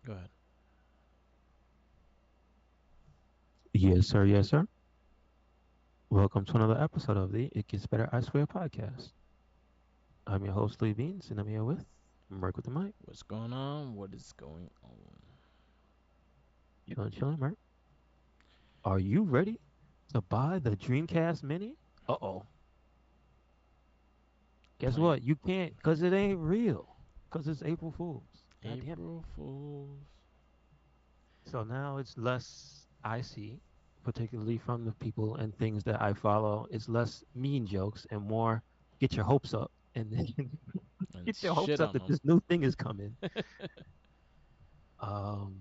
Go ahead. Yes, sir. Yes, sir. Welcome to another episode of the It Gets Better I Swear podcast. I'm your host, Lee Beans, and I'm here with Merc with the mic. What's going on? What is going on? Chilling, Merc. Are you ready to buy the Dreamcast Mini? Uh-oh. Guess Playing what? You can't, because it ain't real. Because it's April Fool's. God damn it. April Fools. So now it's less icy, particularly from the people and things that I follow. It's less mean jokes and more get your hopes up. And then And get your hopes shit up on that them. this new thing is coming. Um,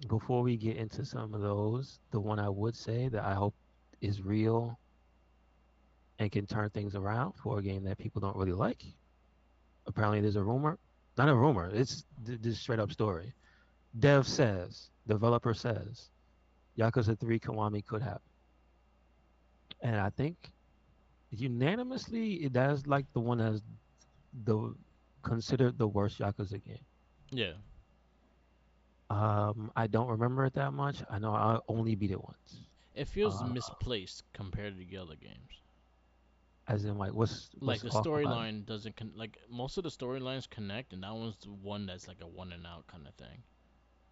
Before we get into some of those, the one I would say that I hope is real and can turn things around for a game that people don't really like. Apparently, there's a rumor. Not a rumor. It's this straight up story. Developer says, Yakuza 3 Kiwami could happen. And I think unanimously, that's like the one that's the considered the worst Yakuza game. Yeah. I don't remember it that much. I know I only beat it once. It feels Uh, misplaced compared to the other games. as in like Like what's the off about it? storyline doesn't like most of the storylines connect, and that one's the one that's like a one and out kind of thing.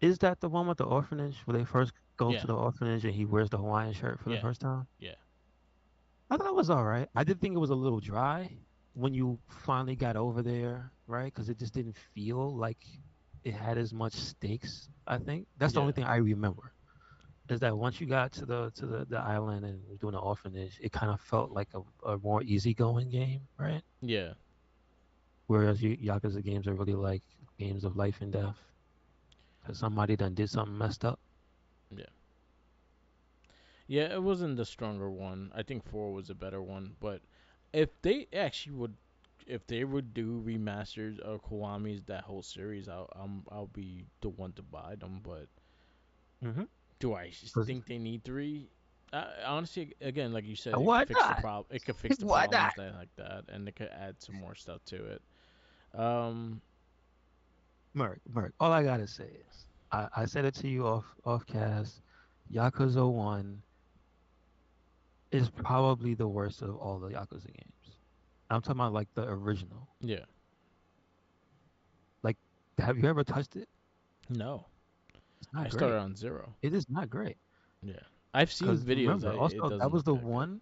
Is that the one with the orphanage where they first go to Yeah. the orphanage and he wears the Hawaiian shirt for the Yeah. first time? Yeah. I thought it was all right. I did think it was a little dry when you finally got over there, right? Because it just didn't feel like it had as much stakes. I think that's the only Yeah. thing I remember is that once you got to the island and was doing the orphanage, it kind of felt like a more easygoing game, right? Yeah. Whereas Yakuza games are really like games of life and death because somebody done did something messed up. Yeah. Yeah. It wasn't the stronger one. I think four was a better one. But if they actually would, if they would do remasters of Kiwami's that whole series, I'll be the one to buy them. But Mm-hmm. do I think they need three? Honestly, again, like you said, it could Why fix the not? problem. It could fix the Why not? problems that like that, and it could add some more stuff to it. Um, Merc. All I gotta say is, I said it to you off cast. Yakuza One is probably the worst of all the Yakuza games. I'm talking about like the original. yeah, Like, have you ever touched it? no, It's I not started great. on zero. It is not great. Yeah, I've seen Cause videos. remember, It also that doesn't was look the that good. one.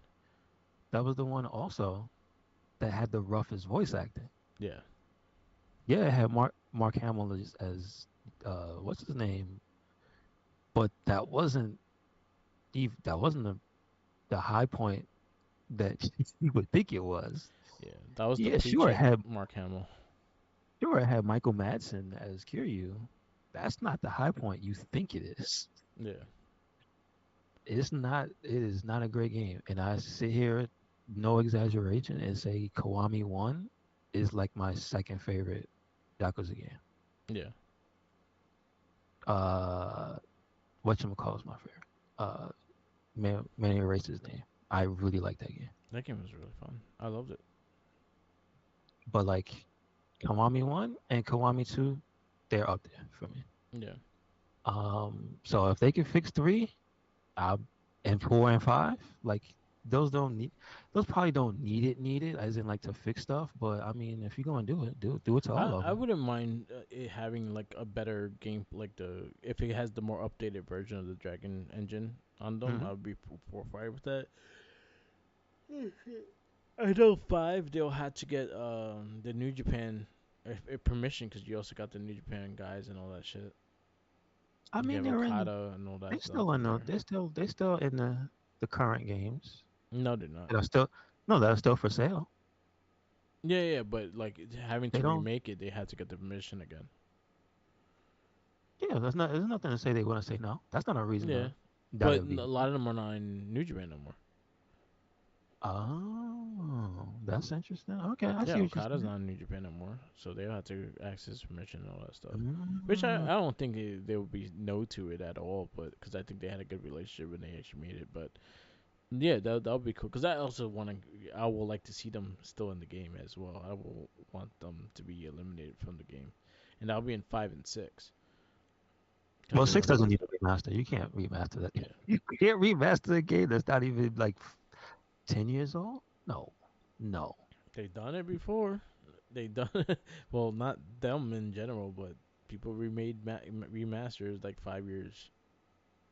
That was the one also that had the roughest voice acting. Yeah, Yeah, it had Mark Hamill as what's his name, but that wasn't the high point that you would think it was. yeah, that was the Yeah, pre-check Mark Hamill. sure it had Michael Madsen as Kiryu. That's not the high point you think it is. Yeah, It's not. It is not a great game, and I sit here, no exaggeration, and say Kiwami One is like my second favorite Yakuza game. yeah, Uh, whatchamacallit is my favorite. Uh, man erased his name. I really like that game, that game was really fun. I loved it. but like Kiwami One and Kiwami Two, they're up there for me. Yeah, So if they can fix three, uh, and four and five, like those don't need, those probably don't need it as in like to fix stuff. But I mean, if you're gonna do it to all of I them. wouldn't mind it having like a better game, like the if it has the more updated version of the Dragon engine on them. Hmm. I would be fine with that. I know five. They'll have to get the New Japan permission because you also got the New Japan guys and all that shit. I You mean, have they're in, Okada and all that they stuff still in in the, there. they still in the current games No, they're not. that are still, no, that are still for sale. Yeah, yeah, but like having They to don't. remake it, they had to get the permission again. Yeah, there's nothing to say they want to say no. That's not a reason Yeah, to doubt but it would a be. lot of them are not in New Japan no more. Oh, that's interesting. Okay, I Yeah, see what you're Okada's saying. not in New Japan no more, so they'll have to ask his permission and all that stuff. Which Mm, I don't think they would be no to it at all, but because I think they had a good relationship when they actually made it. But yeah, that would be cool. Because I also want to, I would like to see them still in the game as well. I will want them to be eliminated from the game, and that'll be in 5 and 6. Well, because it six was doesn't need a remaster. You can't remaster that. yeah. You can't remaster a game that's not even like 10 years old. No, no. They done it before. They done it. Well, not them in general, but people remade remasters like 5 years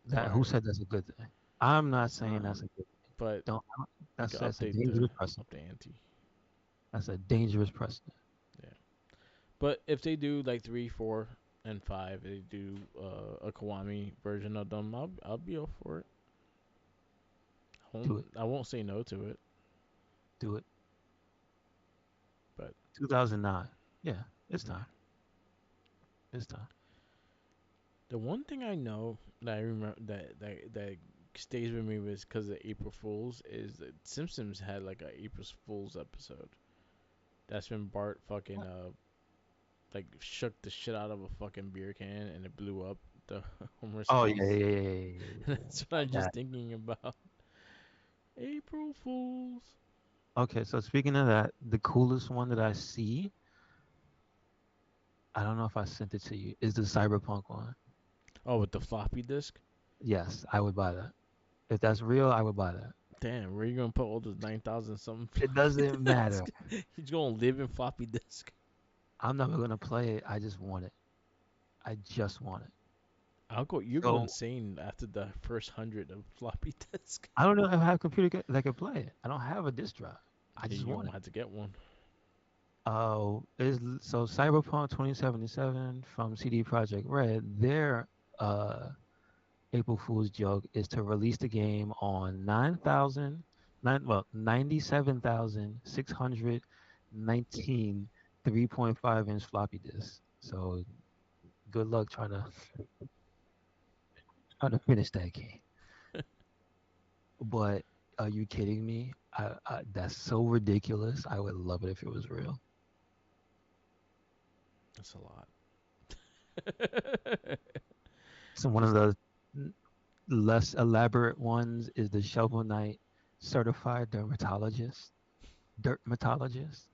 That who prior. said that's a good thing? I'm not saying that's Um, a good thing. but Don't. you can That's a update the dangerous precedent. ante. That's a dangerous precedent. Yeah. But if they do like 3, 4, and 5, they do a Kiwami version of them. I'll be up for it. Do it. I won't say no to it. Do it. But 2009. Yeah, it's yeah. time. It's time. The one thing I know that I remember that stays with me was because of April Fools is that Simpsons had like a April Fools episode. That's when Bart fucking like shook the shit out of a fucking beer can and it blew up the Homer's Oh yeah, face. yeah, yeah, yeah, yeah, yeah, That's what I'm yeah. just thinking about. April Fools. Okay, so speaking of that, the coolest one that I see, I don't know if I sent it to you, is the Cyberpunk one. Oh, with the floppy disk. Yes, I would buy that. If that's real, I would buy that. Damn, where you gonna put all those 9,000 something It floppy doesn't matter. disk? He's gonna live in floppy disk. I'm never gonna play it. I just want it. I just want it. I'll go. You go So insane after the first 100 of floppy disk. I don't know if I have a computer that can play it. I don't have a disk drive. I Yeah, just you want gonna it. have to get one. Is so Cyberpunk 2077 from CD Projekt Red. Their uh April Fool's joke is to release the game on 97,619 3.5-inch floppy disks. So good luck trying to finish that game. But are you kidding me? That's so ridiculous. I would love it if it was real. That's a lot. So one of Just the less elaborate ones is the Shovel Knight certified dermatologist. Dermatologist.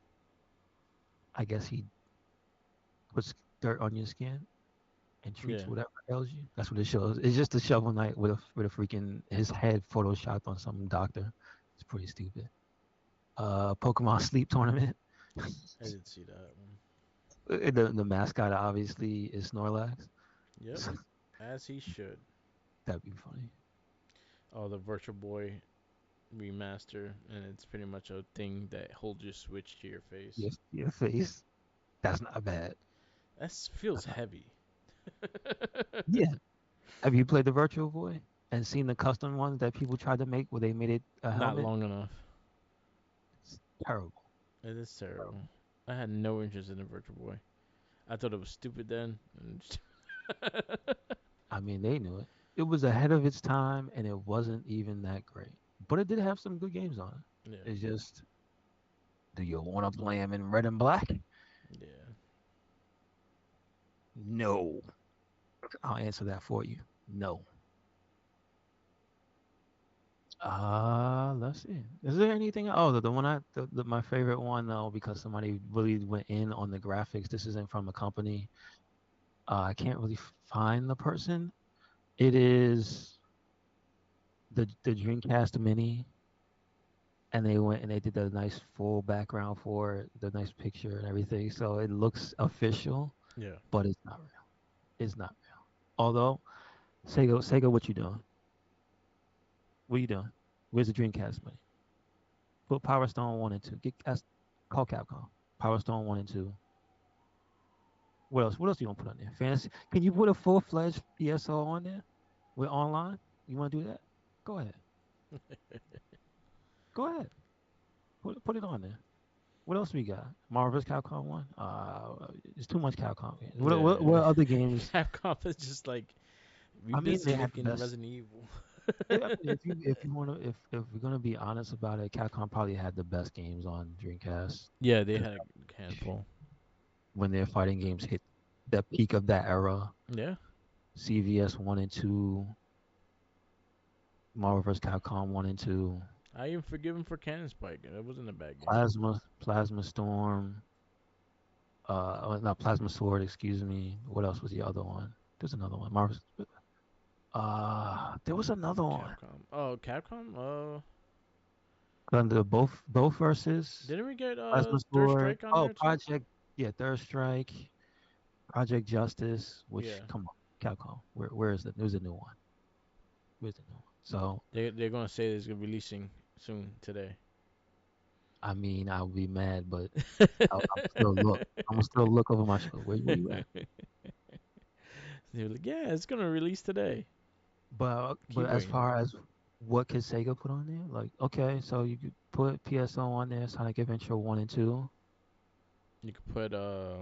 I guess he puts dirt on your skin and treats yeah. whatever ails you. That's what it shows. It's just a Shovel Knight with a freaking his head photoshopped on some doctor. It's pretty stupid. Pokemon Sleep Tournament. I did see that one. The mascot obviously is Snorlax. Yep. As he should. That'd be funny. Oh, the Virtual Boy remaster, and it's pretty much a thing that holds your Switch to your face. Yes, your face. That's not bad. That feels That's not. heavy. Yeah. Have you played the Virtual Boy and seen the custom ones that people tried to make where they made it a Not helmet? long enough. It's terrible. It is terrible. I had no interest in the Virtual Boy. I thought it was stupid then. I mean, they knew it. It was ahead of its time, and it wasn't even that great. But it did have some good games on Yeah. it. It's just, do you want to play them in red and black? Yeah. No. I'll answer that for you. No. Let's see. Is there anything? Oh, the one my favorite one though, because somebody really went in on the graphics. This isn't from a company. I can't really find the person. It is the Dreamcast Mini, and they went and they did the nice full background for it, the nice picture and everything. So it looks official, Yeah. but it's not real. It's not real. Although Sega, what you doing? What you doing? Where's the Dreamcast Mini? Put Power Stone 1 and 2. Call Capcom. Power Stone 1 and 2. What else? What else do you want to put on there? Fantasy. Can you put a full fledged ESO on there? With online? You want to do that? Go ahead. Go ahead. Put it on there. What else we got? Marvel vs. Capcom 1? It's too much Capcom games. What Yeah. other games? Capcom is just like we I mean, busy they had the making best. Resident Evil. I mean, if you want to if we're gonna be honest about it, Capcom probably had the best games on Dreamcast Yeah, they had a handful. when their fighting games hit the peak of that era. Yeah. CVS 1 and 2, Marvel vs. Capcom 1 and 2, I even forgive him for Cannon Spike. It wasn't a bad game. Plasma Storm, not Plasma Sword, excuse me. What else was the other one? There's another one. Marvel. There was another one. Capcom. Oh, Capcom. Under both verses. Didn't we get Plasma Third Sword. Strike on Oh, there too? Project. Yeah, Third Strike. Project Justice. Which Yeah. come on, Capcom. Where is it? There's a new one. Where's the new one? So They're gonna say it's gonna be releasing soon today. I mean, I'll be mad, but I'm still look. I'm gonna still look over my shoulder. Where you at? They're like, yeah, it's gonna release today. But Keep as waiting. far as what could Sega put on there, like okay, so you could put PSO on there, Sonic Adventure 1 and 2. You could put the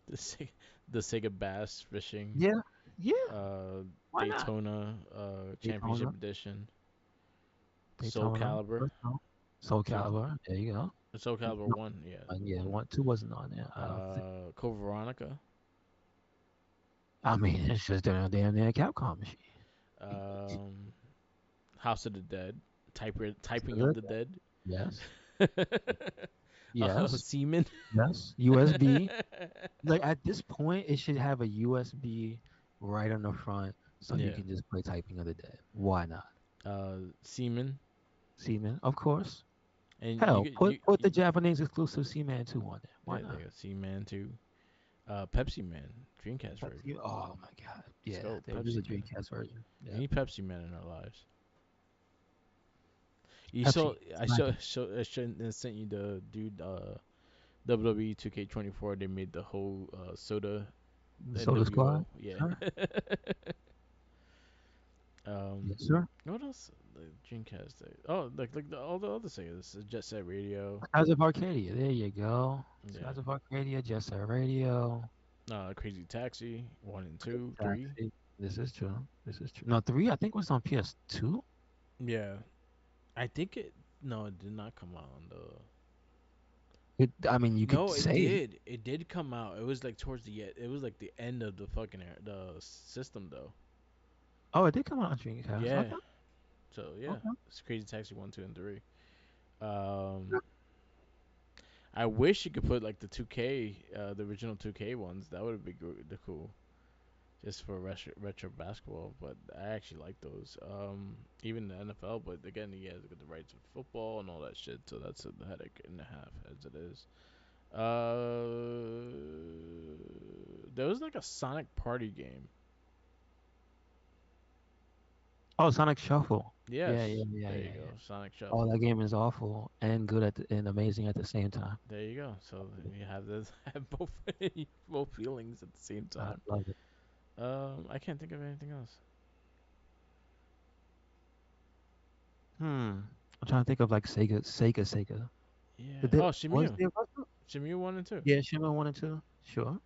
the Sega Bass Fishing Yeah, yeah. uh Why not? Daytona Championship Daytona, Edition, Soul Daytona, Calibur first one. Soul two, Calibur. There you go. Soul Calibur No, one, yeah, yeah, one. 1, 2 wasn't on there. I don't think. Code Veronica, I mean, it's just a damn near Capcom machine. um, House of the Dead, typing of Consider the that. dead. Yes, yes, Seaman. yes. USB. Like at this point, it should have a USB right on the front, so you Yeah. can just play Typing of the Dead. Why not? Seaman, Seaman, of course. and you Hell, could put the Japanese exclusive Seaman 2 on there. Why yeah, not? there you go. Seaman too. Pepsi Man, Dreamcast version. Oh my god. Let's Yeah, go, there is a Pepsi Man. Dreamcast version. We Yeah. need Pepsi Man in our lives. You saw Pepsi, I smack show it. show I sent you the dude WWE 2K24. They made the whole soda The Soda Squad. NWO. Yeah. Sure. um, Yes, sir. what else? The Dreamcast. Oh, all the other Segas. Jet Set Radio. Skies of Arcadia. There you go. Yeah. Skies of Arcadia, Jet Set Radio. Crazy Taxi 1 and 2, 3. Taxi. This is true. This is true. No, 3 I think was on PS2. Yeah. I think it. No, it did not come out on the. I mean, you could No, it say. did. It did come out. It was like towards the end. It was like the end of the fucking the system though. Oh, it did come out on Dreamcast. Yeah. Okay. So yeah, Okay. it's Crazy Taxi 1, 2, and 3. Um, I wish you could put like the 2K, the original 2K ones. That would be the cool, just for retro basketball. But I actually like those. Even the NFL. But again, he has got the rights of football and all that shit. So that's a headache and a half as it is. Uh, there was like a Sonic Party game. Oh, Sonic Shuffle. Yes, Yeah, yeah, yeah, there yeah, you go, yeah. Sonic Oh, Shuffle. that game is awful and good and amazing at the same time. There you go. So you have this, have both both feelings at the same I time. love it. I can't think of anything else. I'm trying to think of like Sega. Yeah. Did it, Oh, was Shimio. there virtual? Shimio 1 and 2. Yeah, Shimmer 1 and 2. Sure.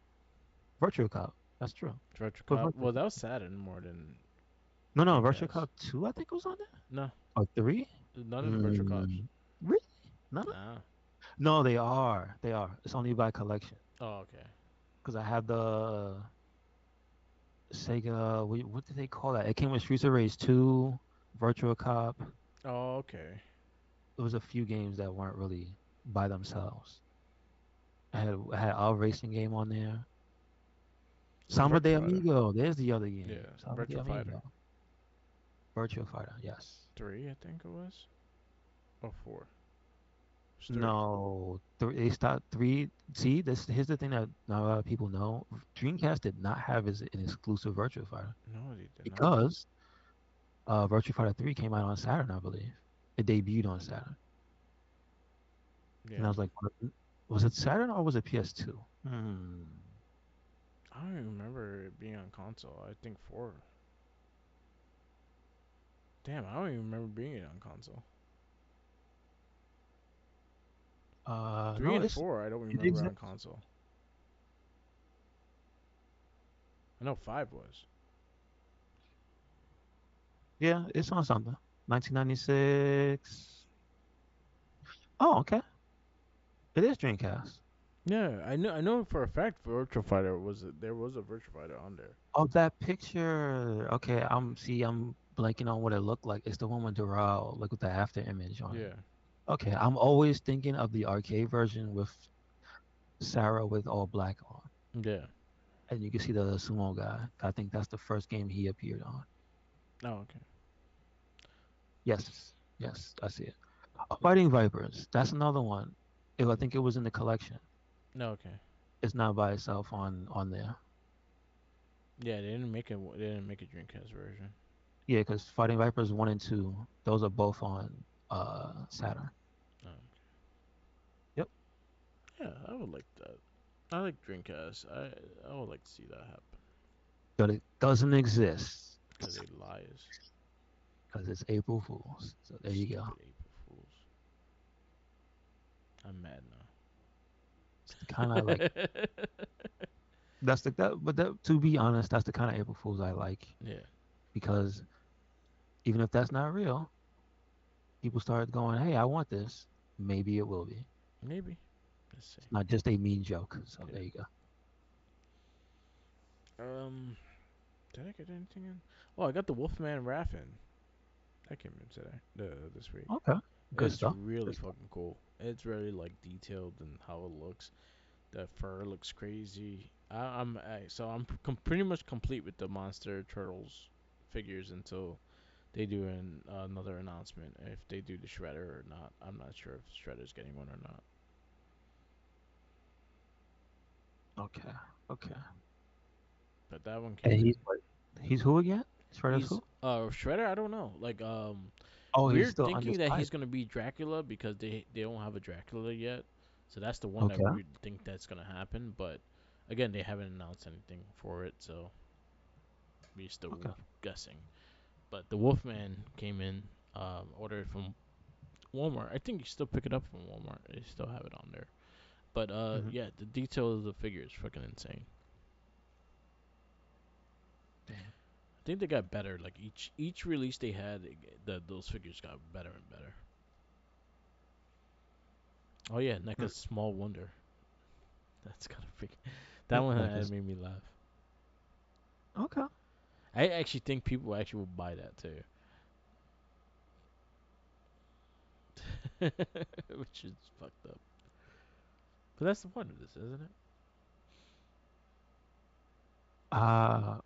Virtual Cop. That's true. Retro Put Cop. Virtual Well, that Cop. was Saturn more than No, Virtual Dreamcast. Cop 2, I think was on there. No, Or 3? none of the Virtual Cops. Mm, really? No, no. Nah. No, they are. They are. It's only by collection. Oh, okay. Because I have the Sega. What did they call that? It came with Streets of Rage 2, Virtual Cop. Oh, okay. There was a few games that weren't really by themselves. I had our racing game on there. Samba Virtua de Fighter. Amigo. There's the other game. Yeah, Samba de Virtua Fighter. Amigo. Virtual Fighter. Yes. 3, I think it was. Or 4. It's 3. No, they stopped 3. See, this here's the thing that not a lot of people know. Dreamcast did not have as an exclusive Virtual Fighter No, they did not. because Virtual Fighter 3 came out on Saturn, I believe. It debuted on Saturn, and Yeah. I was like, was it Saturn or was it PS2? Hmm. I don't even remember it being on console. I think 4. Damn, I don't even remember being it on console. Three No, and four, I don't it remember on exists. console. I know 5 was. Yeah, it's on something. 1996. Oh, okay. It is Dreamcast. Yeah, I know. I know for a fact Virtual Fighter was there was a Virtual Fighter on there. Oh, that picture. Okay, I'm blanking on what it looked like. It's the one with Doral, like with the after image on it. Yeah. Okay, I'm always thinking of the arcade version with Sarah with all black on. Yeah. and you can see the sumo guy. I think that's the first game he appeared on. Oh, okay. Yes, yes, I see it. Fighting Vipers. That's another one. I think it was in the collection. No, okay. It's not by itself on there. Yeah, they didn't make it. They didn't make a Dreamcast version. Yeah, because Fighting Vipers 1 and 2, those are both on Saturn. Oh. Yep. Yeah, I would like that. I like Dreamcast. I would like to see that happen But it doesn't exist because they liars. because it's April Fools. So there you go. Stupid April Fools. I'm mad It's the kind I like. now. That's the that, but that, to be honest, that's the kind of April Fools I like Yeah, because even if that's not real, people start going, "Hey, I want this." Maybe it will be. maybe. Let's see. It's not just a mean joke. So Yeah. there you go. Um, did I get anything in? Oh, I got the Wolfman Raffin. That came in today. This week. Okay, good It's stuff. really Good stuff. fucking cool. It's really like detailed and how it looks. The fur looks crazy. Pretty much complete with the Monster Turtles figures until they do another announcement. If they do the Shredder or not, I'm not sure if Shredder's getting one or not. Okay, okay. But that one And came in. he's what? He's who again? Shredder's He's who? Shredder. I don't know. Like Oh, he's we're still thinking that he's undisguised. gonna be Dracula because they don't have a Dracula yet. So that's the one that Okay. we think that's gonna happen. But again, they haven't announced anything for it, so we're Okay. still guessing. But the Wolfman came in, ordered from Walmart. I think you still pick it up from Walmart. They still have it on there. But Hmm. yeah, the detail of the figure is fucking insane. Damn. I think they got better. Like each release they had, those figures got better and better. Oh yeah, Hmm. NECA's Small Wonder. That's kind of freak. That Yep. one Like had this. made me laugh. Okay. I actually think people actually will buy that too, which is fucked up. But that's the point of this, isn't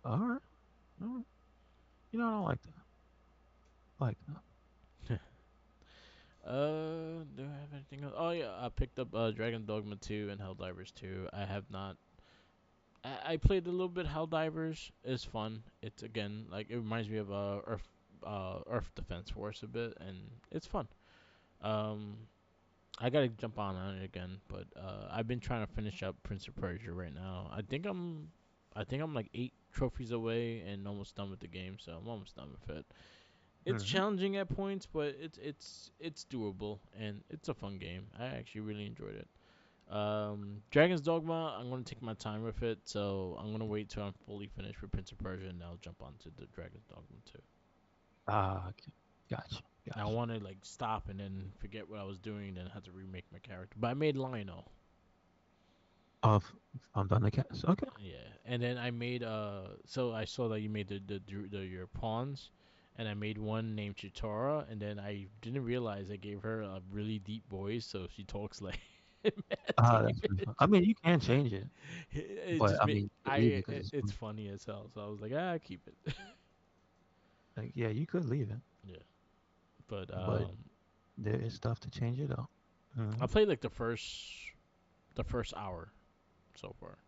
All right. All right. You know, I don't like that. I like that. it? Do I have anything else? Oh yeah, I picked up Dragon Dogma 2 and Helldivers 2. I have not. I played a little bit Helldivers. It's fun. It's again like it reminds me of Earth Defense Force a bit, and it's fun. Um, I gotta jump on it again, but I've been trying to finish up Prince of Persia right now. I think I'm like 8 trophies away and almost done with the game, so I'm almost done with it. It's Hmm. challenging at points, but it's doable and it's a fun game. I actually really enjoyed it. Dragon's Dogma, I'm gonna take my time with it, so I'm gonna wait till I'm fully finished with Prince of Persia, and I'll jump onto the Dragon's Dogma too. Okay. Gotcha. I Gotcha. want to like stop and then forget what I was doing, and then have to remake my character. But I made Lionel. Of I'm done the cast. Okay. Yeah, and then I made so I saw that you made the your pawns, and I made one named Chitara, and then I didn't realize I gave her a really deep voice, so she talks like mad That's deep. pretty fun. I mean, you can change it, It but just I made mean, you could leave it because it's funny as hell. So I was like, keep it. like, yeah, you could leave it, Yeah, but but there is stuff to change it though. Hmm. I played like the first hour so far.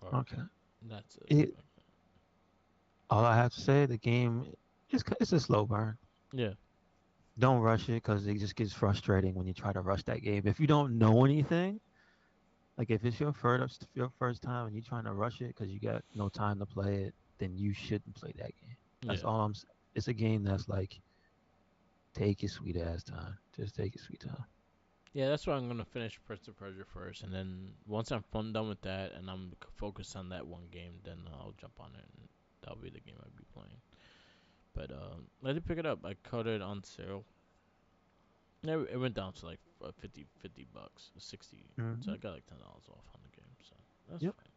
Or Okay. that's it. It. All I have to say, the game is it's a slow burn. Yeah, Don't rush it because it just gets frustrating when you try to rush that game. If you don't know anything, like if it's your first time and you're trying to rush it because you got no time to play it, then you shouldn't play that game. That's yeah. all I'm saying. It's a game that's like take your sweet ass time. Just take your sweet time. Yeah, that's why I'm gonna finish Prince of Persia first, and then once done with that, and I'm focused on that one game, then I'll jump on it, and that'll be the game I'll be playing. But I did pick it up. I caught it on sale. It went down to like 50 bucks, 60. So Hmm. I got like $10 off on the game. So that's Yep. fine.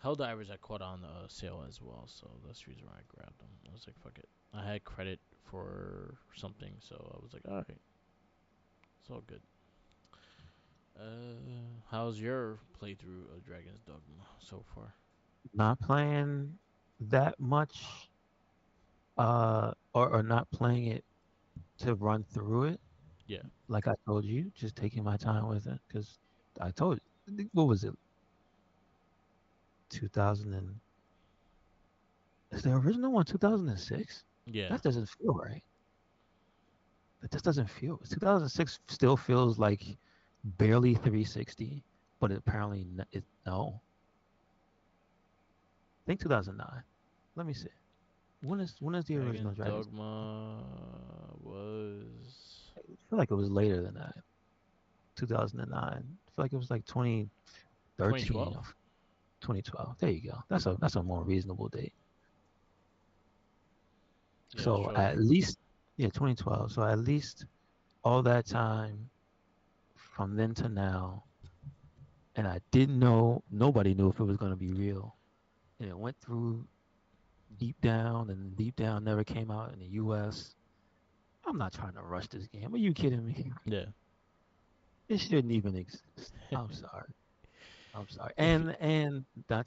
Helldivers I caught on sale as well, so that's the reason why I grabbed them. I was like, fuck it. I had credit for something, so I was like, all right, it's all good. How's your playthrough of Dragon's Dogma so far? Not playing that much, or not playing it to run through it. Yeah, Like I told you, just taking my time with it because I told you, what was it, 2000 and is the original one 2006? yeah, That doesn't feel right. That just doesn't feel. 2006 still feels like barely 360, but it apparently it no. I think 2009. Let me see. When is the original Dragon's Dragon's? Dogma was I feel like it was later than that. 2009. I feel like it was like 2013 2012. or 2012. There you go. That's a more reasonable date. Yeah, So sure. at least, yeah, 2012. So at least all that time from then to now, and I didn't know. Nobody knew if it was going to be real, and it went through deep down, and deep down never came out in the U.S. I'm not trying to rush this game. Are you kidding me? Yeah. It shouldn't even exist. I'm sorry. I'm sorry. If you, And not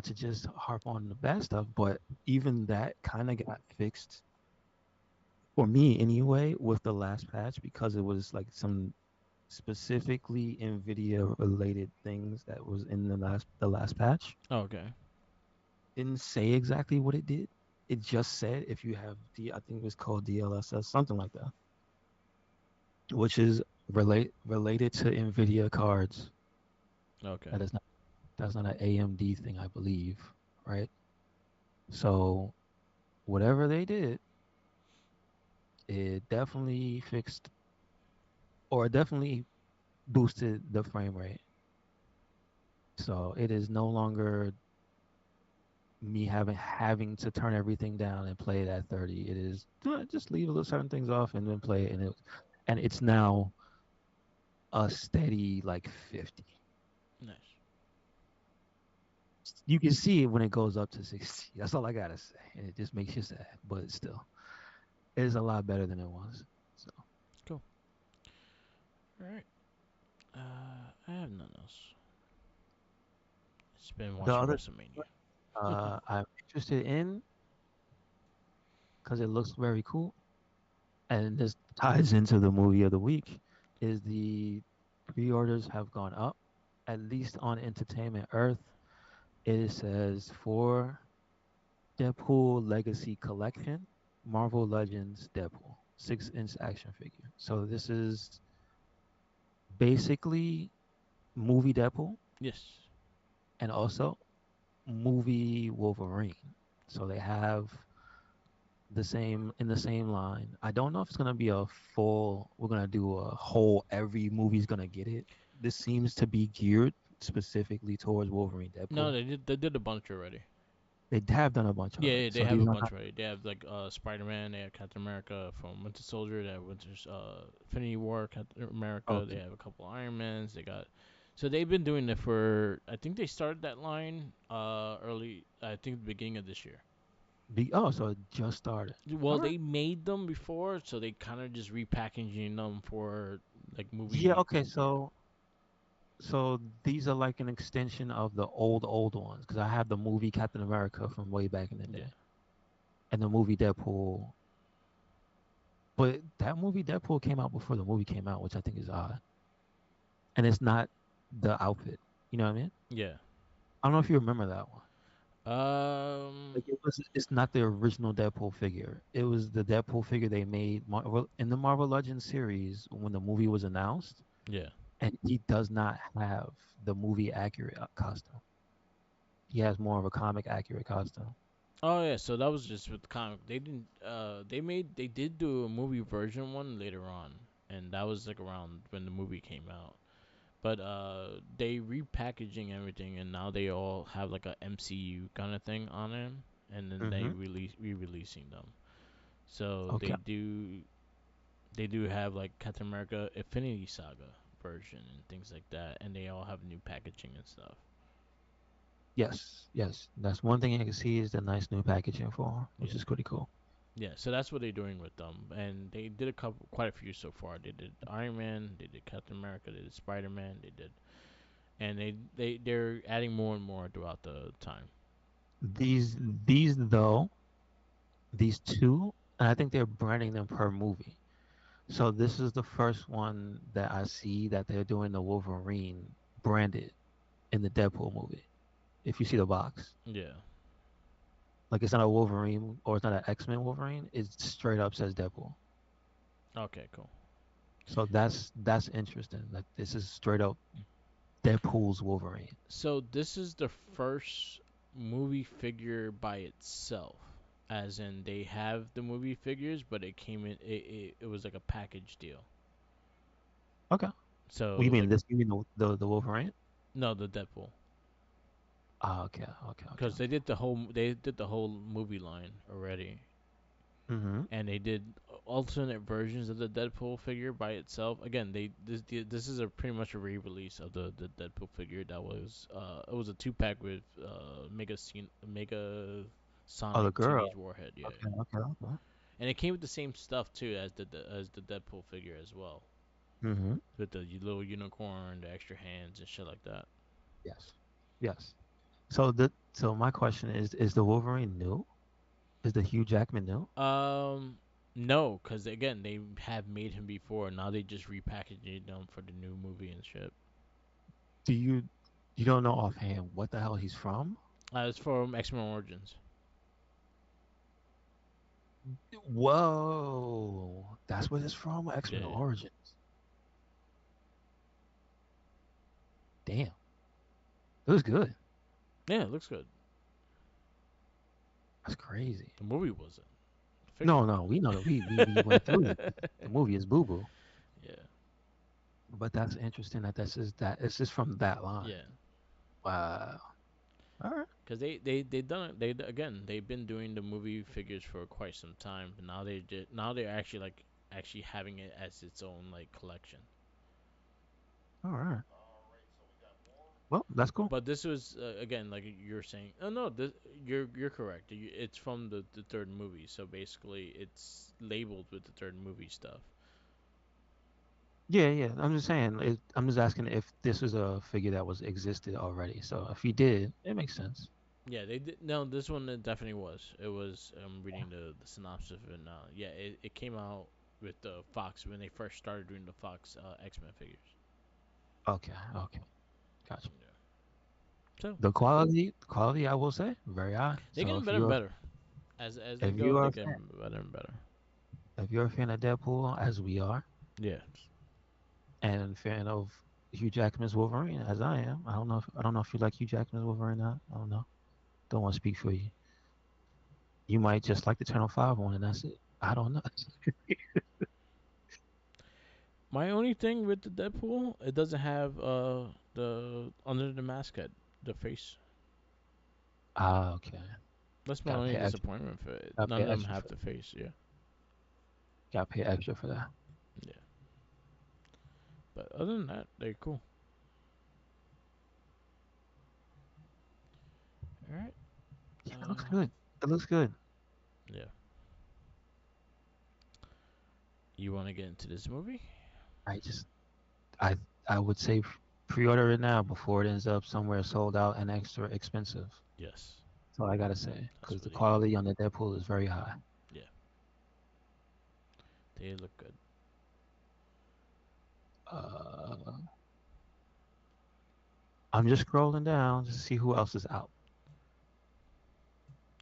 to just harp on the bad stuff, but even that kind of got fixed for me anyway with the last patch because it was like some specifically NVIDIA related things that was in the last patch. okay. Didn't say exactly what it did. It just said if you have I think it was called DLSS, something like that, which is related to NVIDIA cards. Okay. That is not that's not an AMD thing, I believe, right? So whatever they did, it definitely fixed or definitely boosted the frame rate. So it is no longer me having to turn everything down and play it at 30. It is just leave a little certain things off and then play it, and it's now a steady like 50. Nice. You can see it when it goes up to 60. That's all I gotta say, and it just makes you sad, but still, it is a lot better than it was. So Cool. All right. I have nothing else. It's been the watching other WrestleMania. I'm interested in because it looks very cool, and this ties into the movie of the week. Is the pre-orders have gone up, at least on Entertainment Earth. It says for Deadpool Legacy Collection, Marvel Legends Deadpool, 6-inch action figure. So this is basically movie Deadpool Yes. and also movie Wolverine. So they have the same in the same line. I don't know if it's gonna be a full. We're gonna do a whole. Every movie's gonna get it. This seems to be geared specifically towards Wolverine No, Deadpool. they did a bunch already. They have done a bunch Yeah, already. yeah, they So have these a are bunch not. already. They have like Spider Man, they have Captain America from Winter Soldier, they have Winter's Infinity War, Captain America, they Okay. have a couple Iron Mans, they got so they've been doing it for I think they started that line early I think the beginning of this year. So it just started. Well, All right. they made them before, so they kind of just repackaging them for like Yeah. movie. Okay. Yeah. So these are like an extension of the old ones because I have the movie Captain America from way back in the Yeah. day and the movie Deadpool. But that movie Deadpool came out before the movie came out, which I think is odd. And it's not the outfit. You know what I mean? Yeah. I don't know if you remember that one. Um. Like it's not the original Deadpool figure. It was the Deadpool figure they made in the Marvel Legends series when the movie was announced, Yeah. and he does not have the movie accurate costume. He has more of a comic accurate costume. Oh yeah. So that was just with the comic. They didn't. They did do a movie version one later on, and that was like around when the movie came out. But they repackaging everything, and now they all have like a MCU kind of thing on them, and then they Mm-hmm. re-releasing them. So Okay. they do have like Captain America Infinity Saga version and things like that, and they all have new packaging and stuff. Yes. Yes. That's one thing I can see is the nice new packaging for 'em, which Yeah. is pretty cool. Yeah, so that's what they're doing with them, and they did quite a few so far. They did Iron Man, they did Captain America, they did Spider Man, they did, and they're adding more and more throughout the time. These these though these two, and I think they're branding them per movie. So this is the first one that I see that they're doing the Wolverine branded in the Deadpool movie. If you see the box, Yeah. like it's not a Wolverine or it's not an X Men Wolverine. It straight up says Deadpool. Okay. Cool. So that's interesting. Like this is straight up Deadpool's Wolverine. So this is the first movie figure by itself, as in they have the movie figures, but it came in. It was like a package deal. Okay. So What it you was mean like this? You mean the Wolverine? no, the Deadpool, Ah, okay, okay, okay, because okay. they did the whole movie line already, Mm-hmm. and they did alternate versions of the Deadpool figure by itself. Again, this is a pretty much a re-release of the Deadpool figure that was it was a 2 pack with Mega Oh, the Sonic girl. Teenage Warhead, yeah, Okay, okay, okay. and it came with the same stuff too as the Deadpool figure as well, Mm-hmm. with the little unicorn, the extra hands and shit like that. Yes. Yes. So my question is the Wolverine new? Is the Hugh Jackman new? Um, no, because again they have made him before. Now they just repackaging them for the new movie and shit. Do you don't know offhand what the hell he's from? It's from X Men Origins. Whoa, that's what it's from. X Men Yeah, Origins. Damn, it was good. yeah, it looks good. That's crazy. The movie wasn't. The figure No, no, we know that we went through was. it. The movie is boo boo, Yeah, but that's interesting that that it's just from that line. yeah. Wow. All right. Cause they done it. Again they've been doing the movie figures for quite some time, but now they're actually actually having it as its own like collection. All right. Well, that's cool. But this was again like you're saying. Oh no, you're correct. It's from the third movie, so basically it's labeled with the third movie stuff. Yeah, yeah. I'm just saying. I'm just asking if this was a figure that was existed already. So if he did, it makes sense. Yeah, they did. No, this one it definitely was. It was. I'm reading the synopsis of it now. Yeah, it came out with the Fox when they first started doing the Fox X Men figures. Okay, okay, gotcha. Yeah. So The quality, I will say, very high. they're So getting if better and you're better as they if go. you are They're a fan, getting better and better. if you're a fan of Deadpool, as we are, Yeah. and fan of Hugh Jackman's Wolverine, as I am, I don't know if you like Hugh Jackman's Wolverine or not. I don't know. Don't want to speak for you. You might just like the Channel 5 one, and that's it. I don't know. My only thing with the Deadpool, it doesn't have the under the mascot, the face. Ah, okay. That's my Gotta only pay extra. disappointment for it. Gotta None pay of them extra have for. the face. Yeah. Gotta pay extra for that. Yeah. But other than that, they're cool. All right. Yeah, it looks Uh, good. It looks good. yeah. You want to get into this movie? I just I I would say pre-order it now before it ends up somewhere sold out and extra expensive. Yes. That's all I gotta say. That's Because the what they do. quality on the Deadpool is very high. Yeah. They look good. Uh, I'm just scrolling down to see who else is out.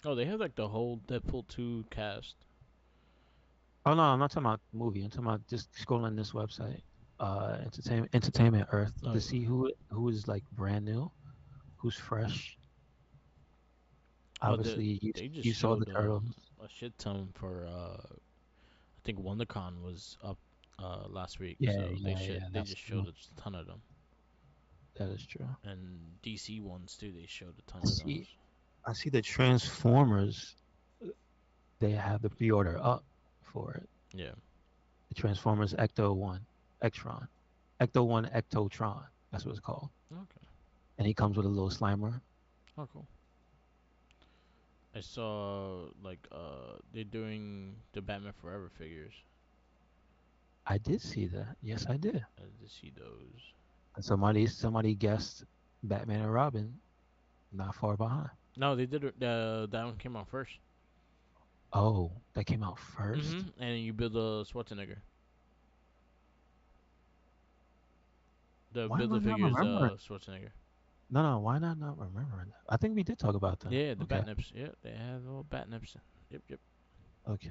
Oh, they have like the whole Deadpool 2 cast. Oh no, I'm not talking about movie. I'm talking about just scrolling this website, Entertainment Earth, Oh to yeah. see who is like brand new, who's fresh. Oh, Obviously, you they just you saw the showed turtles. a shit ton for I think WonderCon was up last week, Yeah, so yeah, yeah. they That's just showed true. a ton of them, That is true. and DC ones too. They showed a ton I of see. those. I see the Transformers. They have the pre-order up for it. Yeah. The Transformers Ecto One, Ectron, Ecto One, Ectotron. That's what it's called. Okay. And he comes with a little Slimer. Oh cool. I saw like they're doing the Batman Forever figures. I did see that. Yes, I did. I did see those. And somebody guessed Batman and Robin not far behind. No, they did it. That one came out first. Oh, that came out first? And you build a Schwarzenegger. The Why am build I the not figures remembering? Schwarzenegger. No, why not remembering that? I think we did talk about that. Yeah, the Okay. bat nips. Yeah, they have little bat nips. Yep, yep. Okay.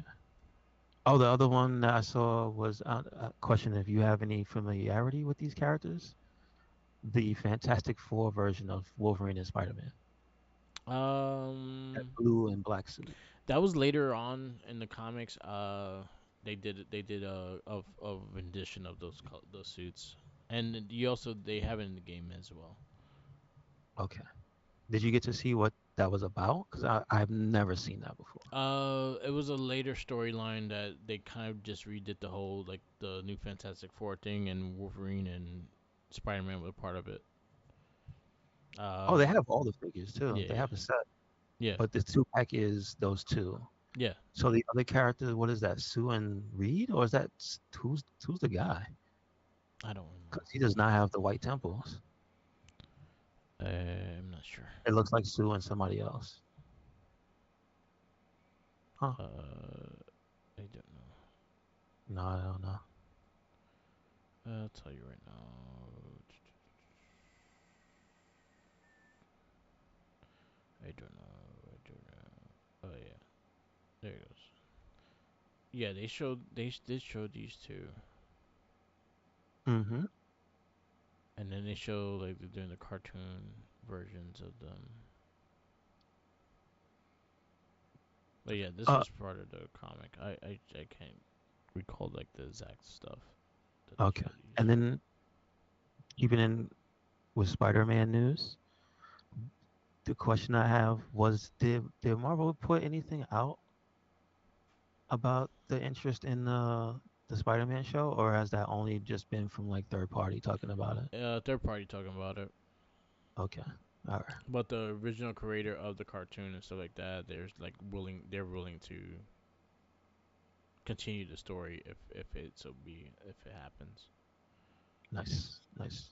Oh, the other one that I saw was a question if you have any familiarity with these characters. The Fantastic Four version of Wolverine and Spider-Man. That Um, blue and black suit. that was later on in the comics. They did a rendition of those suits, and you also they have it in the game as well. Okay. Did you get to see what that was about? Because I've never seen that before. It was a later storyline that they kind of just redid the whole like the new Fantastic Four thing, and Wolverine and Spider Man were part of it. Oh, they Uh, have all the figures too. yeah, They yeah, have a set, yeah, but the two pack is those two. yeah. So the other characters, what is that? Sue and Reed, or is that who's the guy? I don't remember. Because he does not have the white temples. I'm not sure. It looks like Sue and somebody else. Huh? I don't know. No, I don't know. I'll tell you right now. I don't know. I don't know. Oh yeah, there it goes. Yeah, did show these two, Mm-hmm. and then they show like they're doing the cartoon versions of them. But yeah, this Uh, was part of the comic. I can't recall like the exact stuff that they okay. showed these. And then keeping in with Spider-Man news, the question I have was, did Marvel put anything out about the interest in the Spider-Man show, or has that only just been from like third party talking about it? Third party talking about it, Okay. All right. but the original creator of the cartoon and stuff like that, there's like willing, they're willing to continue the story if it so be if it happens. Nice. Nice.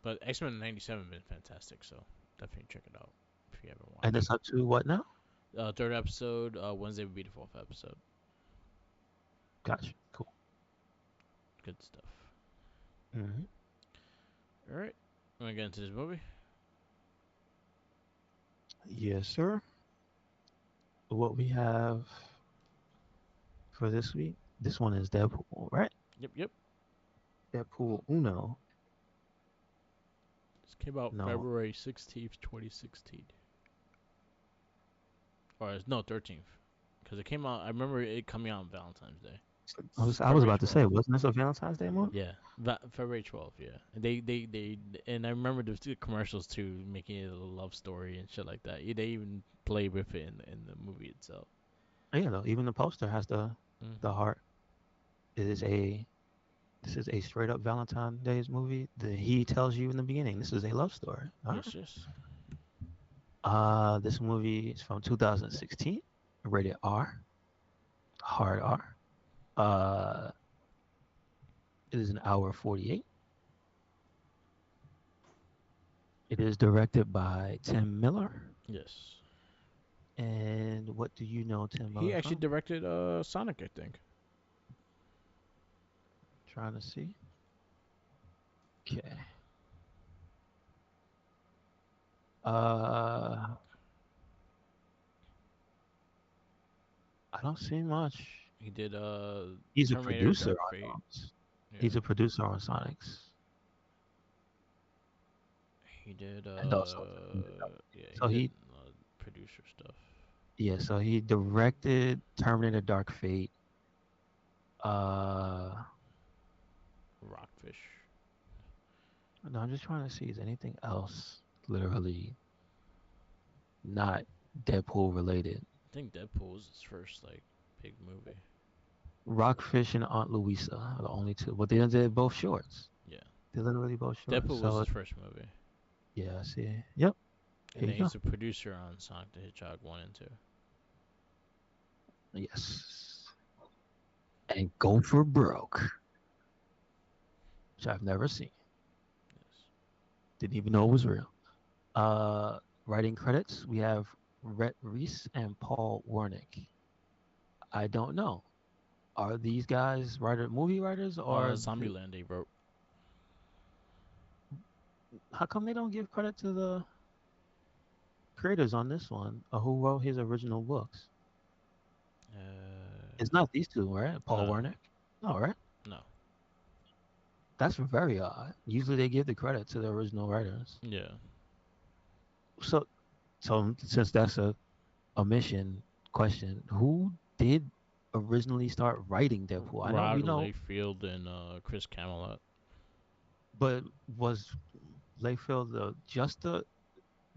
But X Men '97 been fantastic, so definitely check it out if you haven't And watched. it's up to what now? Third episode, Wednesday would be the fourth episode. Gotcha. Cool. Good stuff. Hmm. All right, want to get into this movie? Yes, sir. What we have for this week, this one is Deadpool, right? Yep, yep. Deadpool Uno. This came out No, February 16th, 2016. Or no, 13th. Because it came out, I remember it coming out on Valentine's Day. I was February about to say, 12th. wasn't this a Valentine's Day movie? Yeah, February 12th, yeah. And I remember the commercials too, making it a love story and shit like that. They even play with it in the movie itself. Yeah, though. Even the poster has Hmm. the heart. It is a This is a straight up Valentine's Days movie. He tells you in the beginning this is a love story. All right. Yes, yes. This movie is from 2016, rated R, hard R. Uh, it is an hour 48. It is directed by Tim Miller. Yes. And what do you know Tim He Miller actually from? directed Sonic, I think. Trying to see. Okay. Uh, I don't see much. He did He's a Terminator producer Dark on Fate. those. He's Yeah. a producer on Sonics, He did and also yeah, he so did he producer stuff. yeah, so he directed Terminator Dark Fate. Uh, Rockfish. no, I'm just trying to see is anything else literally not Deadpool related. I think Deadpool was his first like big movie. Rockfish and Aunt Louisa are the only two, but they're both shorts. Yeah. They're literally both shorts. Deadpool was So his first movie. yeah, I see. Yep, And here then you go. he's a producer on Sonic the Hedgehog 1 and 2. Yes. And Go for Broke, which I've never seen. Yes. Didn't even know it was real. Uh, Writing credits, we have Rhett Reese and Paul Wernick. I don't know. Are these guys movie writers, or Zombieland they wrote. how come they don't give credit to the creators on this one, or who wrote his original books? Uh, It's not these two, right? Paul no, Wernick. No, right? no. That's very odd. Usually they give the credit to the original writers. Yeah. So, so since that's a omission question, who did originally start writing Deadpool? I know we Rod know, Layfield and Chris Camelot. but was Layfield just the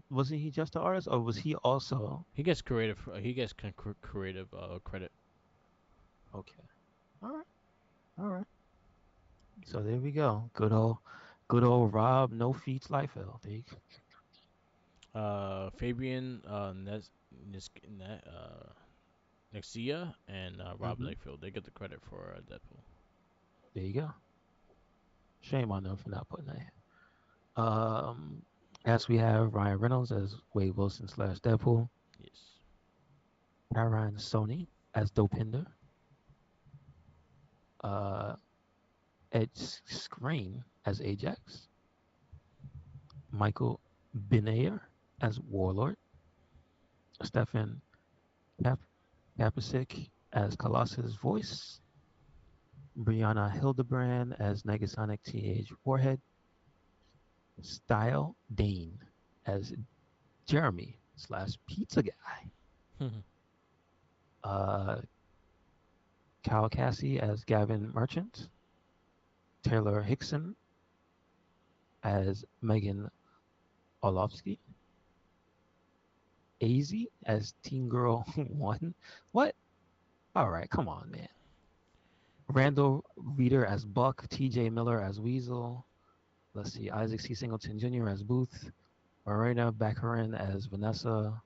wasn't he just the artist, or was he also He gets creative. He gets creative credit. okay? All right, all right. So there we go. Good old Rob No Feats Liefeld. There you go. Fabian Nexia and Rob Hmm. Layfield. They get the credit for Deadpool. There you go. Shame on them for not putting that. Um, as we have Ryan Reynolds as Wade Wilson slash Deadpool, Yes. Caroline Sony as Dopinder, uh, Ed Skrein as Ajax, Michael Benayer as Warlord, Stefan Cap- Kapicic as Colossus Voice, Brianna Hildebrand as Negasonic TH Warhead, Style Dane as Jeremy slash Pizza Guy, uh, Cal Cassie as Gavin Merchant, Taylor Hickson as Megan Orlovsky, AZ as Teen Girl 1. What? All right, come on, man. Randall Reeder as Buck, TJ Miller as Weasel. Let's see, Isaac C. Singleton Jr. as Booth, Marina Baccarin as Vanessa.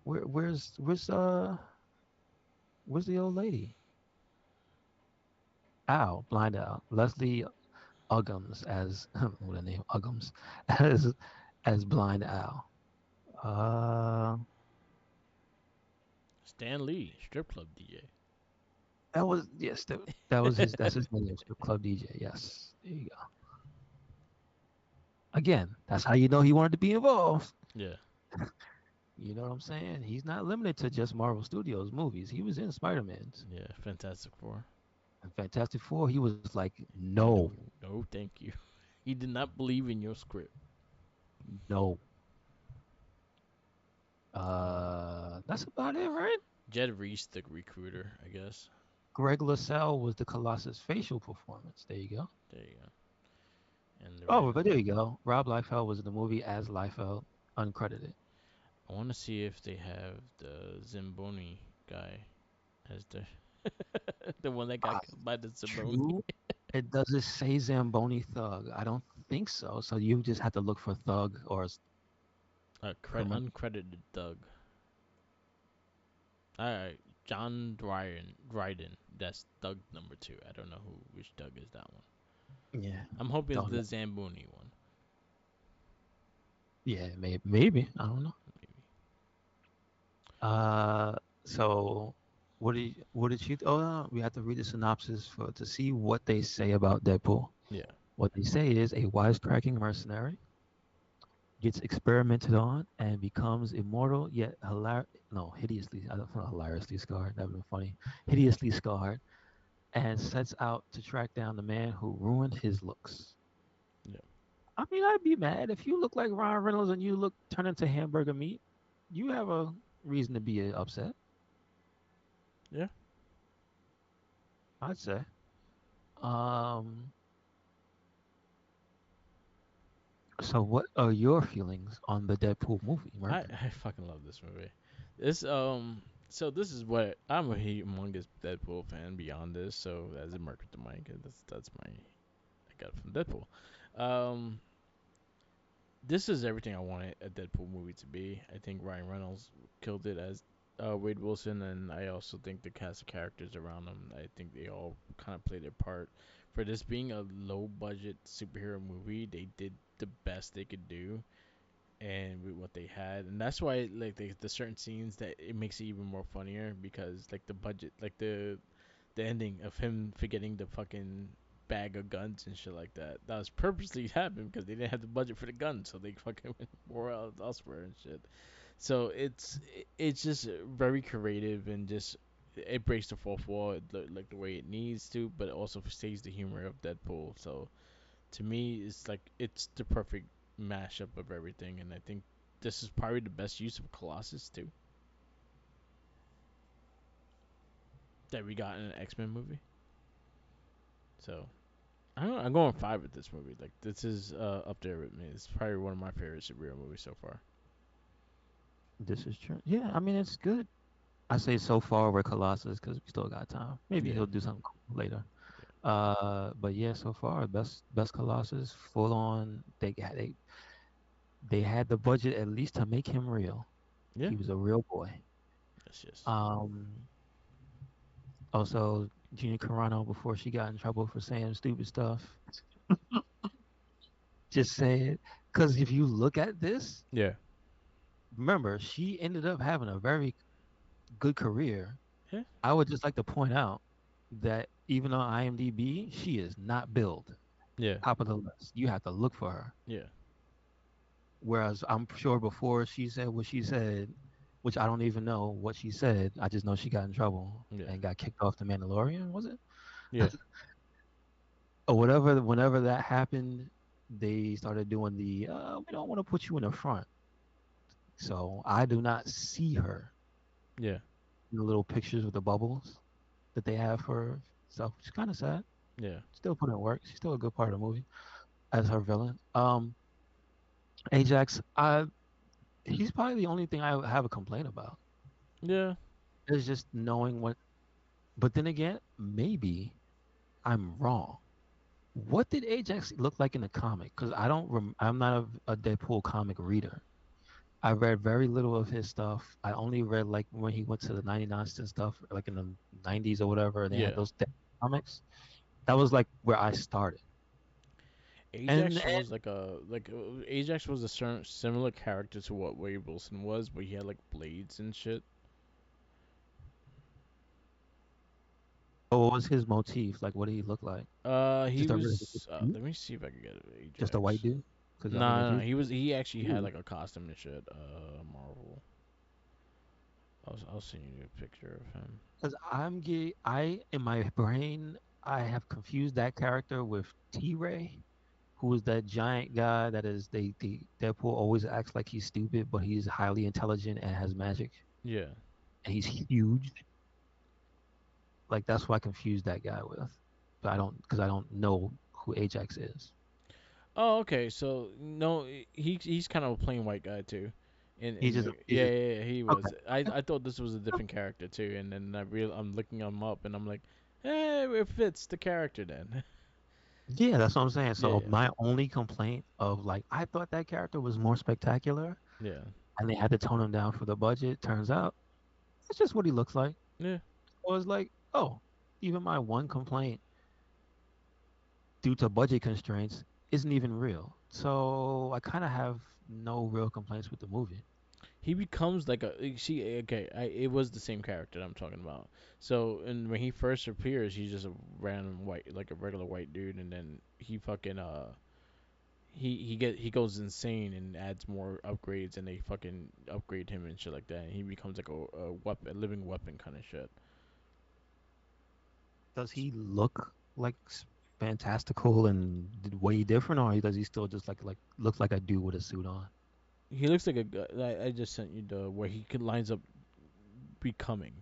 Where's the old lady? Al, Blind Al. Leslie Uggams as what a name, Uggams as Blind Al. Uh, Stan Lee, strip club DJ. that was yes, that was his. That's his name, strip club DJ. Yes, there you go. Again, that's how you know he wanted to be involved. Yeah. You know what I'm saying? He's not limited to just Marvel Studios movies. He was in Spider Man's Yeah. Fantastic Four. and Fantastic Four. He was like, No, no, no, thank you. He did not believe in your script. no. Uh, That's about it, right? Jed Reese, the recruiter, I guess. Greg LaSalle was the Colossus facial performance. There you go. There you go. And the Oh, but there you go. Rob Liefeld was in the movie as Liefeld, uncredited. I want to see if they have the Zamboni guy as the the one that got Ah, killed by the Zamboni. true. It doesn't say Zamboni Thug. I don't think so. So you just have to look for Thug or criminal. Uncredited Doug. Alright, John Dryden. That's Doug number two. I don't know which Doug is that one. Yeah, I'm hoping it's don't the know. Zamboni one. Yeah, maybe. I don't know. Maybe. Uh, so what did you? Oh, no, we have to read the synopsis for to see what they say about Deadpool. Yeah. What they say is a wisecracking mercenary gets experimented on and becomes immortal yet hideously I don't know, hilariously scarred. That'd been funny. Hideously scarred and sets out to track down the man who ruined his looks. Yeah. I mean, I'd be mad if you look like Ryan Reynolds and you look turn into hamburger meat. You have a reason to be upset, Yeah. I'd say. Um, so what are your feelings on the Deadpool movie, I Merkin? I fucking love this movie. This so this is what I'm a humongous Deadpool fan beyond this. So as a mark with the mic, that's my I got it from Deadpool. Um, this is everything I wanted a Deadpool movie to be. I think Ryan Reynolds killed it as Wade Wilson, and I also think the cast of characters around him. I think they all kind of play their part. For this being a low budget superhero movie, they did the best they could do, and with what they had, and that's why like the certain scenes that it makes it even more funnier because like the budget, like the ending of him forgetting the fucking bag of guns and shit like that. That was purposely happened because they didn't have the budget for the guns, so they fucking went more elsewhere and shit. So it's just very creative and just it breaks the fourth wall like the way it needs to, but it also stays the humor of Deadpool. So to me, it's like it's the perfect mashup of everything, and I think this is probably the best use of Colossus too that we got in an X Men movie. So I'm going five with this movie. Like this is up there with me. It's probably one of my favorite superhero movies so far. This is true. Yeah, I mean it's good. I say so far we're Colossus because we still got time. Maybe Yeah, he'll do something cool later. yeah, But yeah, so far best Colossus, full on. They had the budget at least to make him real. yeah. He was a real boy. Yes, yes, Um, Also Gina Carano before she got in trouble for saying stupid stuff. Just say it, because if you look at this, yeah, remember she ended up having a very good career. yeah, I would just like to point out that even on IMDb, she is not billed yeah, top of the list. You have to look for her. yeah, Whereas I'm sure before she said what she said, which I don't even know what she said. I just know she got in trouble yeah, and got kicked off the Mandalorian, was it? yeah, Or whatever. Whenever that happened, they started doing the we don't want to put you in the front. So I do not see her yeah, in the little pictures with the bubbles that they have for her. So it's kind of sad. yeah. Still putting in work. She's still a good part of the movie as her villain. Ajax, he's probably the only thing I have a complaint about. Yeah. Is just knowing what. But then again, maybe I'm wrong. What did Ajax look like in the comic? Because I don't. I'm not a Deadpool comic reader. I read very little of his stuff. I only read like when he went to the 99 cent stuff, like in the 90s or whatever, and they had Yeah. those comics. That was like where I started. And, Ajax was Ajax was a certain similar character to what Wade Wilson was, but he had like blades and shit. what was his motif? Like, what did he look like? He Just a really good was. dude? Let me see if I can get Just a white Ajax. dude? Because I mean, if Nah, you, he was. He actually had ooh, like a costume and shit. Marvel. I'll send you a picture of him. because I'm gay. I in my brain, I have confused that character with T Ray, who is that giant guy that is the Deadpool always acts like he's stupid, but he's highly intelligent and has magic, Yeah. and he's huge. Like that's what I confused that guy with. But I don't because I don't know who Ajax is. Oh, okay. So no, he's kind of a plain white guy too. He's In just the he's just he okay. was. I thought this was a different character too, and then I'm looking him up, and I'm like, hey, it fits the character then. Yeah, that's what I'm saying. Yeah, So my only complaint of like I thought that character was more spectacular, yeah, and they had to tone him down for the budget. Turns out that's just what he looks like. yeah, I was like, oh, even my one complaint due to budget constraints isn't even real. So I kind of have no real complaints with the movie. he becomes like a see. Okay, it was the same character that I'm talking about. So, and when he first appears, he's just a random white, like a regular white dude, and then he fucking he goes insane and adds more upgrades, and they fucking upgrade him and shit like that, and he becomes like a weapon, a living weapon kind of shit. Does he look like fantastical and way different, or does he still just like look like a dude with a suit on? He looks like a guy. I just sent you the where he could lines up becoming,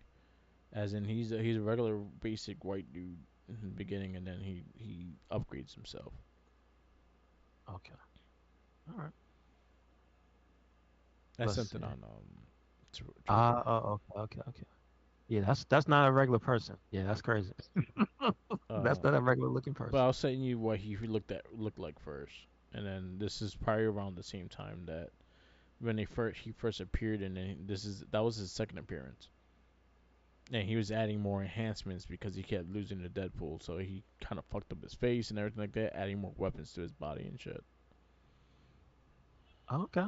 as in he's a regular basic white dude in the beginning, and then he upgrades himself. Okay, all right. I Let's sent see. it on Twitter. Oh, okay. Yeah, that's not a regular person. Yeah, that's crazy. That's Uh, not a regular looking but person. I'll send you what he looked like first, and then this is probably around the same time that when he first appeared, and then that was his second appearance. And he was adding more enhancements because he kept losing to Deadpool, so he kind of fucked up his face and everything like that, adding more weapons to his body and shit. Okay.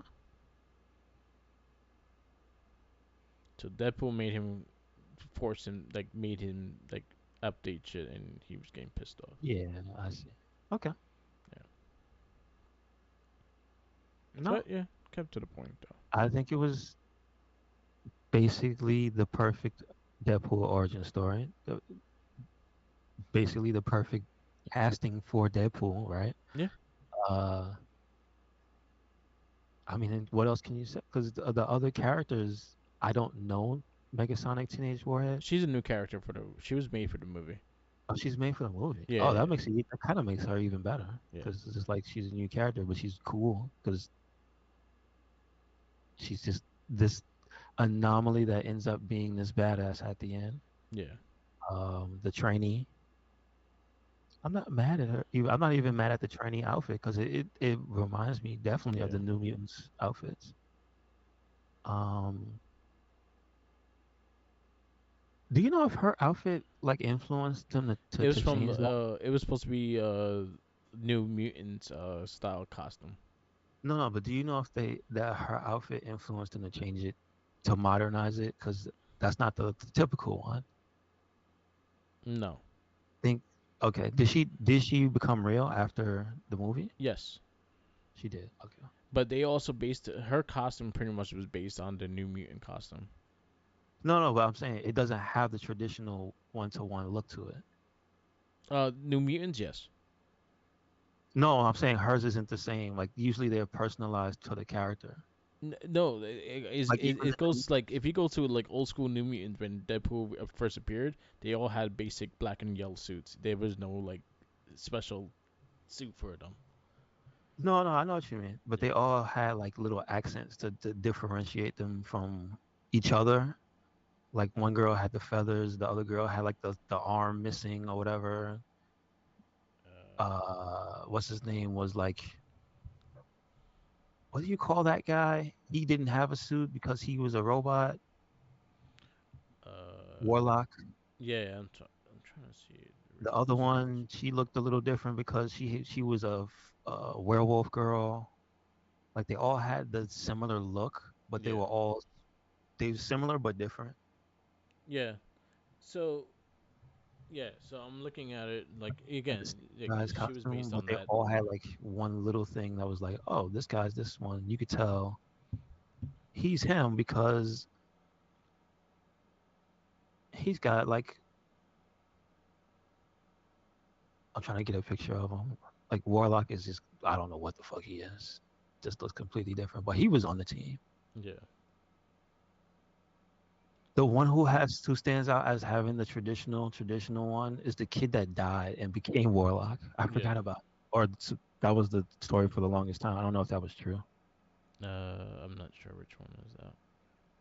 So Deadpool made him like update shit, and he was getting pissed off. Yeah, I see. Okay. Yeah, No, but yeah, kept to the point though. I think it was basically the perfect Deadpool origin story. Basically the perfect casting for Deadpool, right? Yeah, Uh, I mean, and what else can you say? Because the other characters, I don't know. Mega Sonic Teenage Warhead. she's a new character she was made for the movie. Oh, she's made for the movie. Yeah, Oh, yeah, that kind of makes her even better. yeah, Because it's just like she's a new character, but she's cool because she's just this anomaly that ends up being this badass at the end. yeah, The trainee. I'm not mad at her. I'm not even mad at the trainee outfit because it reminds me definitely of yeah. the New Mutants outfits. Um, do you know if her outfit like influenced them to change that? It was supposed to be New Mutants style costume. No, no, but do you know if that her outfit influenced them to change it to modernize it? Because that's not the typical one. No. Think okay. Did she become real after the movie? Yes. She did. Okay. But they also based her costume pretty much was based on the New Mutant costume. No, no, but I'm saying it doesn't have the traditional one-to-one look to it. New Mutants, yes. No, I'm saying hers isn't the same. Like usually they're personalized to the character. No, Like even it goes like if you go to like old school New Mutants when Deadpool first appeared, they all had basic black and yellow suits. There was no like special suit for them. no, no, I know what you mean. But Yeah, they all had like little accents to differentiate them from each other. Like one girl had the feathers, the other girl had like the arm missing or whatever. What's his name was like, what do you call that guy? He didn't have a suit because he was a robot. uh, Warlock. yeah. I'm trying to see it. The other one, she looked a little different because she was a werewolf girl. Like they all had the similar look, but Yeah, they were similar but different. yeah. So yeah, so I'm looking at it like Had the again, same like guy's she was costume, based but on they that. all had like one little thing that was like, oh, this guy's this one. You could tell he's him because he's got like I'm trying to get a picture of him. Like Warlock is just I don't know what the fuck he is. Just looks completely different. But he was on the team. Yeah, The one who stands out as having the traditional one is the kid that died and became Warlock. I yeah. forgot about, or that was the story for the longest time. I don't know if that was true. I'm not sure which one is that.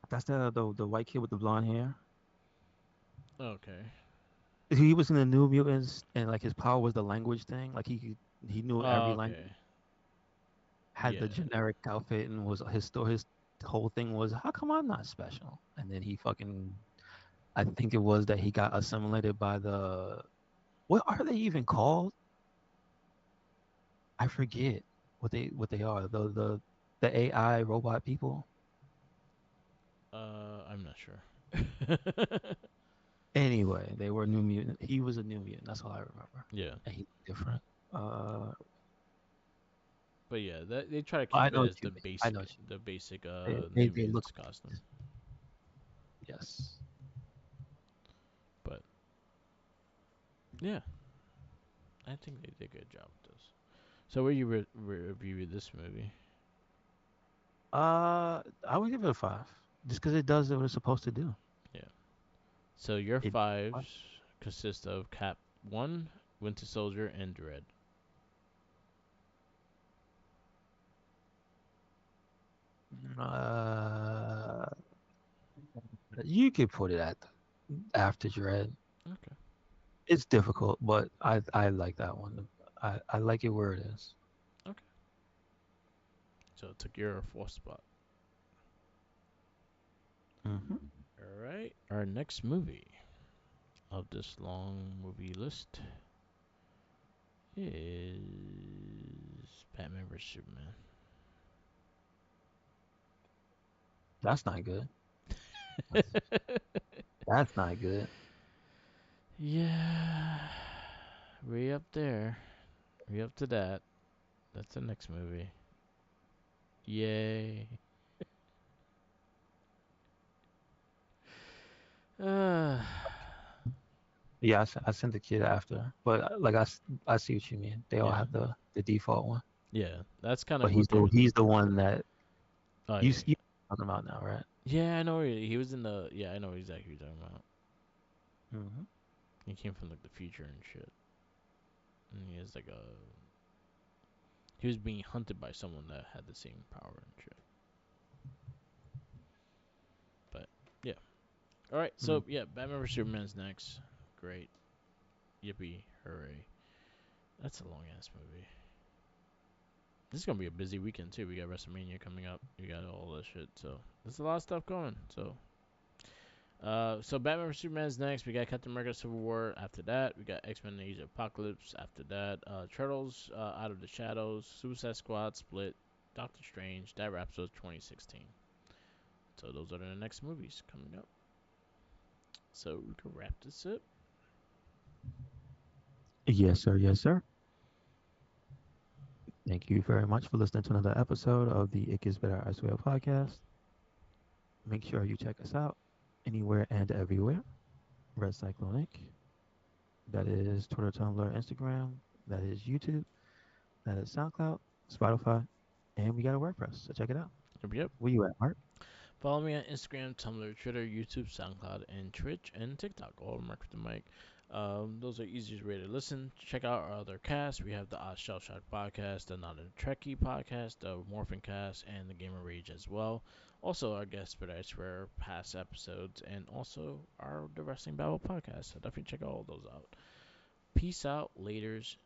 That's the white kid with the blonde hair. Okay. He was in the New Mutants, and like his power was the language thing. Like he knew every language, Okay. had the Yeah. generic outfit, and was his story. His whole thing was, how come I'm not special? And then he fucking, I think it was that he got assimilated by the, what are they even called? I forget what they are. The AI robot people. I'm not sure. Anyway, they were New Mutant. He was a New Mutant. That's all I remember. Yeah, And he looked different. Uh, but yeah, they try to I keep know it what as you mean. I know what you the basic mean. New They look Mutants costume. yes. But yeah, I think they did a good job with this. So, where you review this movie? I would give it a 5, just because it does what it's supposed to do. Yeah. So your It fives consist of Cap One, Winter Soldier, and Dread. uh, you could put it at after Dread. Okay. It's difficult, but I like that one. I like it where it is. Okay. So it took your fourth spot. Mm-hmm. All right. Our next movie of this long movie list is Batman vs Superman. That's not good. That's, that's not good. Yeah, we up there. We up to that. That's the next movie. Yay. Uh, Yeah, I sent the kid after, but I see what you mean. They all yeah, have the default one, yeah. That's kind but of what they were. he's the one that Oh you yeah, you talking about now, right? yeah. I know he was in the. Yeah, I know exactly what you're talking about. Mm-hmm. He came from like the future and shit, and he has like a. He was being hunted by someone that had the same power and shit. But yeah. All right. Mm-hmm. So yeah, Batman vs Superman's next. Great. Yippee! Hooray! That's a long ass movie. This is gonna be a busy weekend too. We got WrestleMania coming up. We got all this shit. So there's a lot of stuff going. So Batman vs Superman's next. We got Captain America: Civil War. After that, we got X-Men: Age of Apocalypse. After that, Turtles: Out of the Shadows, Suicide Squad, Split, Doctor Strange. That wraps up 2016. So those are the next movies coming up. So we can wrap this up. Yes, sir. Yes, sir. Thank you very much for listening to another episode of the It Gets Better I Swear podcast. Make sure you check us out anywhere and everywhere. Red Cyclone Inc. That is Twitter, Tumblr, Instagram. That is YouTube. That is SoundCloud, Spotify, and we got a WordPress. So check it out. Yep, yep. Where you at, Mark? Follow me on Instagram, Tumblr, Twitter, YouTube, SoundCloud, and Twitch and TikTok. All Mark with the mic. Those are easiest way to listen. Check out our other casts. We have the Shell Shock podcast, the Not a Trekkie podcast, the Morphin Cast, and the Gamer Rage as well. Also, our guest spotlights for past episodes, and also our The Wrestling Battle podcast. So definitely check all those out. Peace out, laters,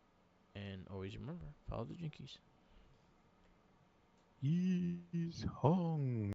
and always remember, follow the Jinkies. He's hung.